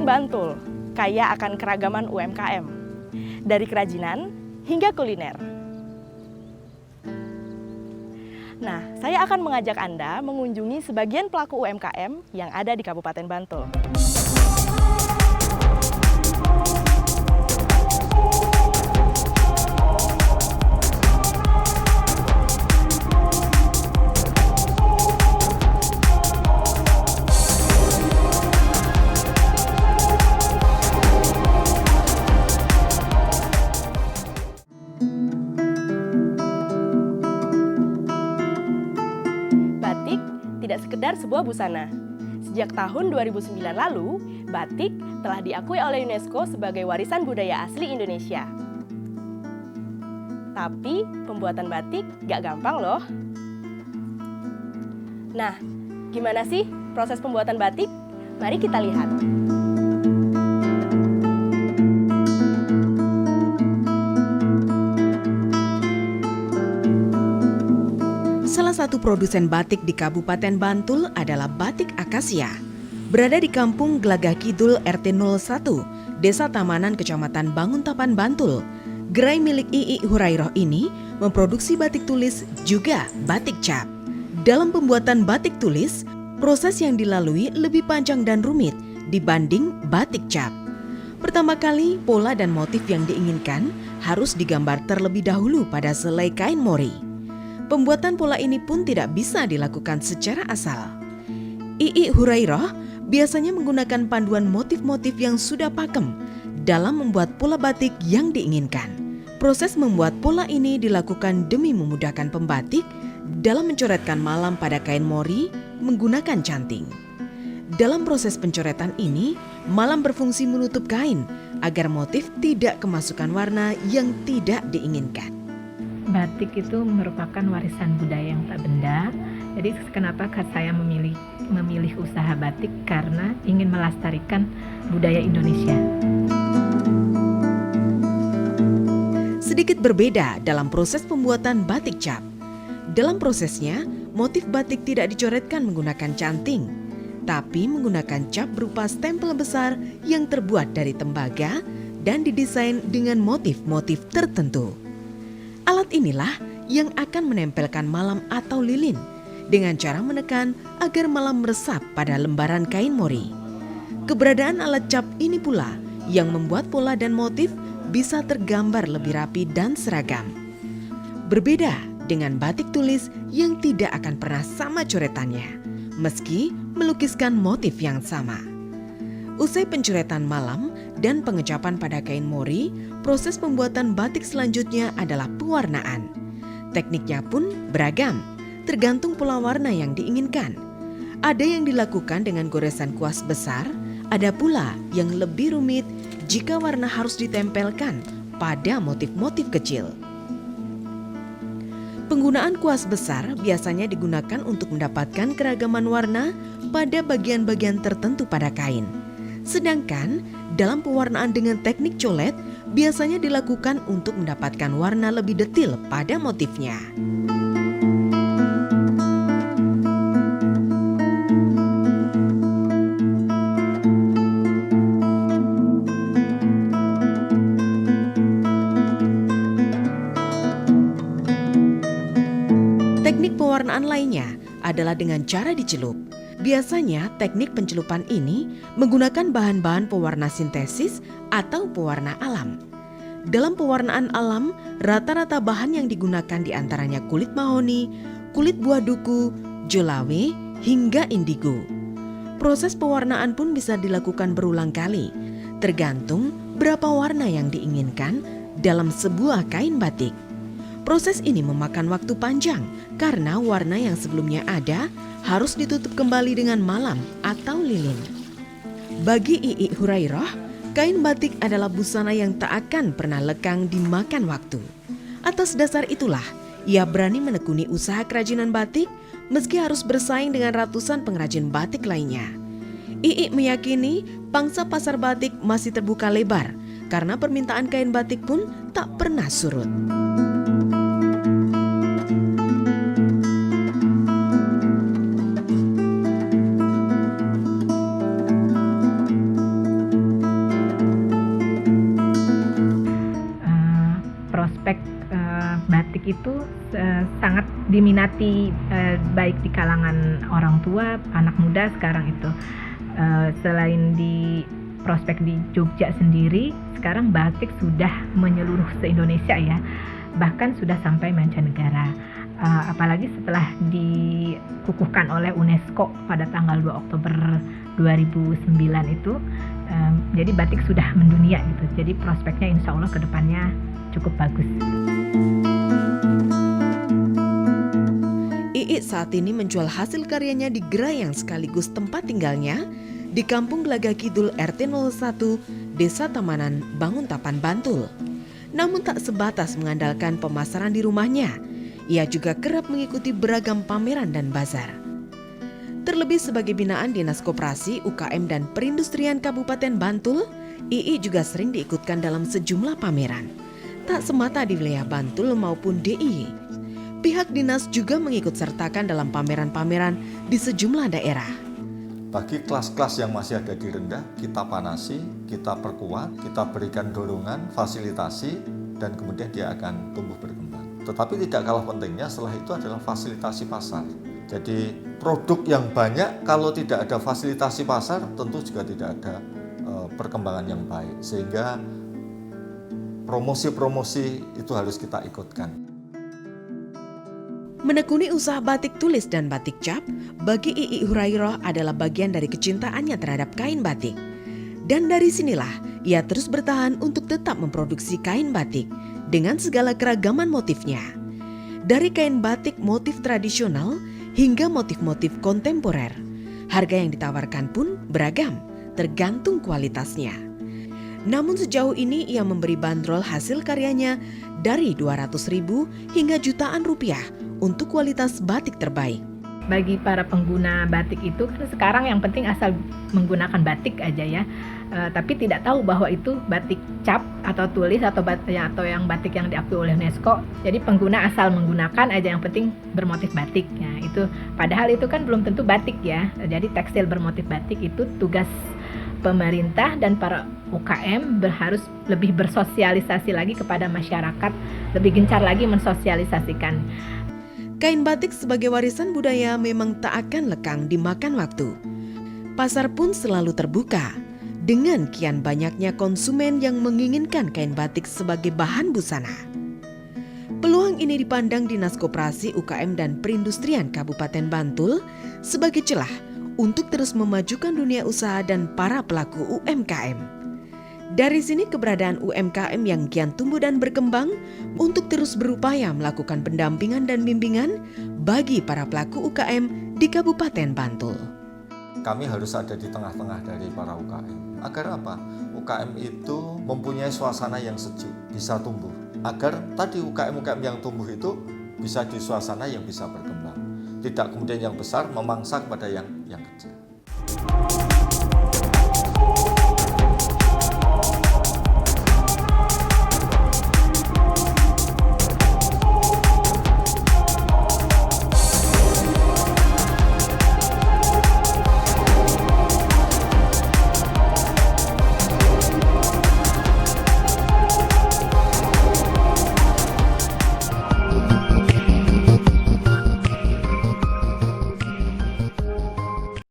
Bantul kaya akan keragaman UMKM, dari kerajinan hingga kuliner. Nah, saya akan mengajak Anda mengunjungi sebagian pelaku UMKM yang ada di Kabupaten Bantul. Batik tidak sekedar sebuah busana. Sejak tahun 2009 lalu, batik telah diakui oleh UNESCO sebagai warisan budaya asli Indonesia. Tapi pembuatan batik gak gampang loh. Nah, gimana sih proses pembuatan batik? Mari kita lihat. Salah satu produsen batik di Kabupaten Bantul adalah Batik Akasia. Berada di Kampung Gelagah Kidul RT 01, Desa Tamanan, Kecamatan Banguntapan, Bantul. Gerai milik Ii Hurairoh ini memproduksi batik tulis juga batik cap. Dalam pembuatan batik tulis, proses yang dilalui lebih panjang dan rumit dibanding batik cap. Pertama kali, pola dan motif yang diinginkan harus digambar terlebih dahulu pada selai kain mori. Pembuatan pola ini pun tidak bisa dilakukan secara asal. Ii Hurairoh biasanya menggunakan panduan motif-motif yang sudah pakem dalam membuat pola batik yang diinginkan. Proses membuat pola ini dilakukan demi memudahkan pembatik dalam mencoretkan malam pada kain mori menggunakan canting. Dalam proses pencoretan ini, malam berfungsi menutup kain agar motif tidak kemasukan warna yang tidak diinginkan. Batik itu merupakan warisan budaya yang tak benda. Jadi kenapa saya memilih usaha batik? Karena ingin melestarikan budaya Indonesia. Sedikit berbeda dalam proses pembuatan batik cap. Dalam prosesnya, motif batik tidak dicoretkan menggunakan canting, tapi menggunakan cap berupa stempel besar yang terbuat dari tembaga dan didesain dengan motif-motif tertentu. Alat inilah yang akan menempelkan malam atau lilin dengan cara menekan agar malam meresap pada lembaran kain mori. Keberadaan alat cap ini pula yang membuat pola dan motif bisa tergambar lebih rapi dan seragam. Berbeda dengan batik tulis yang tidak akan pernah sama coretannya, meski melukiskan motif yang sama. Usai pencoretan malam dan pengecapan pada kain mori, proses pembuatan batik selanjutnya adalah pewarnaan. Tekniknya pun beragam, tergantung pola warna yang diinginkan. Ada yang dilakukan dengan goresan kuas besar, ada pula yang lebih rumit jika warna harus ditempelkan pada motif-motif kecil. Penggunaan kuas besar biasanya digunakan untuk mendapatkan keragaman warna pada bagian-bagian tertentu pada kain. Sedangkan dalam pewarnaan dengan teknik colet biasanya dilakukan untuk mendapatkan warna lebih detail pada motifnya. Teknik pewarnaan lainnya adalah dengan cara dicelup. Biasanya teknik pencelupan ini menggunakan bahan-bahan pewarna sintesis atau pewarna alam. Dalam pewarnaan alam, rata-rata bahan yang digunakan diantaranya kulit mahoni, kulit buah duku, jolawe, hingga indigo. Proses pewarnaan pun bisa dilakukan berulang kali, tergantung berapa warna yang diinginkan dalam sebuah kain batik. Proses ini memakan waktu panjang karena warna yang sebelumnya ada harus ditutup kembali dengan malam atau lilin. Bagi Ii Hurairoh, kain batik adalah busana yang tak akan pernah lekang dimakan waktu. Atas dasar itulah, ia berani menekuni usaha kerajinan batik meski harus bersaing dengan ratusan pengrajin batik lainnya. Ii meyakini pangsa pasar batik masih terbuka lebar karena permintaan kain batik pun tak pernah surut. itu sangat diminati baik di kalangan orang tua, anak muda sekarang itu. Selain di prospek di Jogja sendiri, sekarang batik sudah menyeluruh se-Indonesia ya, bahkan sudah sampai mancanegara. Apalagi setelah dikukuhkan oleh UNESCO pada tanggal 2 Oktober 2009 itu, jadi batik sudah mendunia gitu. Jadi prospeknya insya Allah ke depannya cukup bagus. Iik saat ini menjual hasil karyanya di gerai yang sekaligus tempat tinggalnya di Kampung Gelagah Kidul RT 01, Desa Tamanan, Banguntapan, Bantul. Namun tak sebatas mengandalkan pemasaran di rumahnya, ia juga kerap mengikuti beragam pameran dan bazar. Terlebih sebagai binaan Dinas Koperasi, UKM dan Perindustrian Kabupaten Bantul, Iik juga sering diikutkan dalam sejumlah pameran. Tak semata di wilayah Bantul maupun DIY. Pihak dinas juga mengikut sertakan dalam pameran-pameran di sejumlah daerah. Bagi kelas-kelas yang masih ada di rendah, kita panasi, kita perkuat, kita berikan dorongan, fasilitasi, dan kemudian dia akan tumbuh berkembang. Tetapi tidak kalah pentingnya setelah itu adalah fasilitasi pasar. Jadi produk yang banyak kalau tidak ada fasilitasi pasar tentu juga tidak ada perkembangan yang baik. Sehingga promosi-promosi itu harus kita ikutkan. Menekuni usaha batik tulis dan batik cap, bagi Iik Hurairah adalah bagian dari kecintaannya terhadap kain batik. Dan dari sinilah ia terus bertahan untuk tetap memproduksi kain batik dengan segala keragaman motifnya. Dari kain batik motif tradisional hingga motif-motif kontemporer. Harga yang ditawarkan pun beragam, tergantung kualitasnya. Namun sejauh ini ia memberi bandrol hasil karyanya dari 200.000 hingga jutaan rupiah untuk kualitas batik terbaik. Bagi para pengguna batik itu kan sekarang yang penting asal menggunakan batik aja ya, tapi tidak tahu bahwa itu batik cap atau tulis atau yang batik yang diakui oleh UNESCO. Jadi pengguna asal menggunakan aja, yang penting bermotif batik. Ya, itu padahal itu kan belum tentu batik ya. Jadi tekstil bermotif batik itu tugas pemerintah dan para UKM harus lebih bersosialisasi lagi kepada masyarakat, lebih gencar lagi mensosialisasikan. Kain batik sebagai warisan budaya memang tak akan lekang dimakan waktu. Pasar pun selalu terbuka dengan kian banyaknya konsumen yang menginginkan kain batik sebagai bahan busana. Peluang ini dipandang Dinas Koperasi, UKM dan Perindustrian Kabupaten Bantul sebagai celah untuk terus memajukan dunia usaha dan para pelaku UMKM. Dari sini keberadaan UMKM yang kian tumbuh dan berkembang untuk terus berupaya melakukan pendampingan dan bimbingan bagi para pelaku UKM di Kabupaten Bantul. Kami harus ada di tengah-tengah dari para UKM. Agar apa? UKM itu mempunyai suasana yang sejuk, bisa tumbuh. Agar tadi UKM-UKM yang tumbuh itu bisa di suasana yang bisa berkembang. Tidak kemudian yang besar memangsa kepada yang kecil.